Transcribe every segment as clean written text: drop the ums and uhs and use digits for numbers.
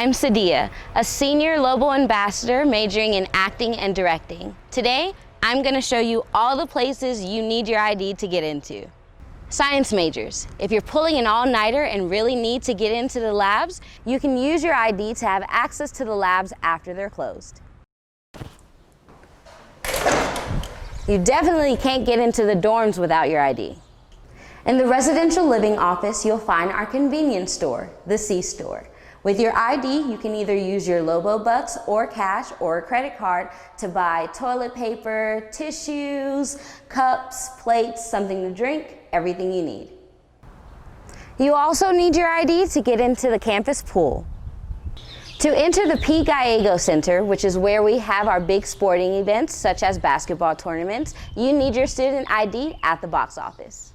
I'm Sadia, a senior Lobo ambassador majoring in acting and directing. Today, I'm going to show you all the places you need your ID to get into. Science majors, if you're pulling an all-nighter and really need to get into the labs, you can use your ID to have access to the labs after they're closed. You definitely can't get into the dorms without your ID. In the residential living office, you'll find our convenience store, the C-Store. With your ID, you can either use your Lobo Bucks or cash or a credit card to buy toilet paper, tissues, cups, plates, something to drink, everything you need. You also need your ID to get into the campus pool. To enter the P. Gallego Center, which is where we have our big sporting events such as basketball tournaments, you need your student ID at the box office.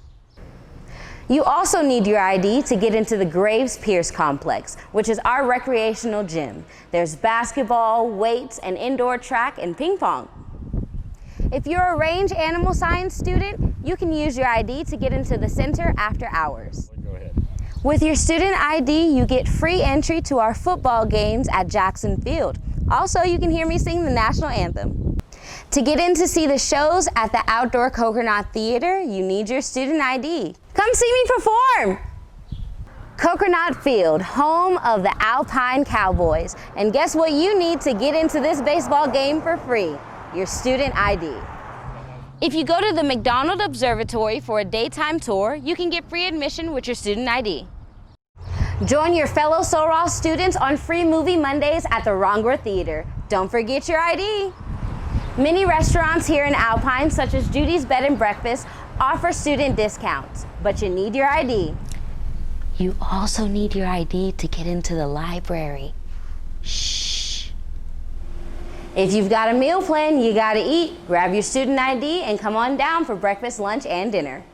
You also need your ID to get into the Graves Pierce Complex, which is our recreational gym. There's basketball, weights, and indoor track and ping pong. If you're a range animal science student, you can use your ID to get into the center after hours. Go ahead. With your student ID, you get free entry to our football games at Jackson Field. Also, you can hear me sing the national anthem. To get in to see the shows at the outdoor Coconut Theater, you need your student ID. Come see me perform! Coconut Field, home of the Alpine Cowboys. And guess what you need to get into this baseball game for free? Your student ID. If you go to the McDonald Observatory for a daytime tour, you can get free admission with your student ID. Join your fellow Sorrel students on Free Movie Mondays at the Rongwa Theater. Don't forget your ID. Many restaurants here in Alpine, such as Judy's Bed and Breakfast, offer student discounts, but you need your ID. You also need your ID to get into the library. Shh. If you've got a meal plan, you gotta eat. Grab your student ID and come on down for breakfast, lunch, and dinner.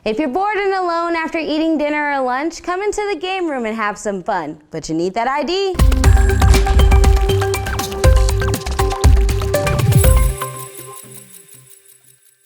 If you're bored and alone after eating dinner or lunch, come into the game room and have some fun, but you need that ID.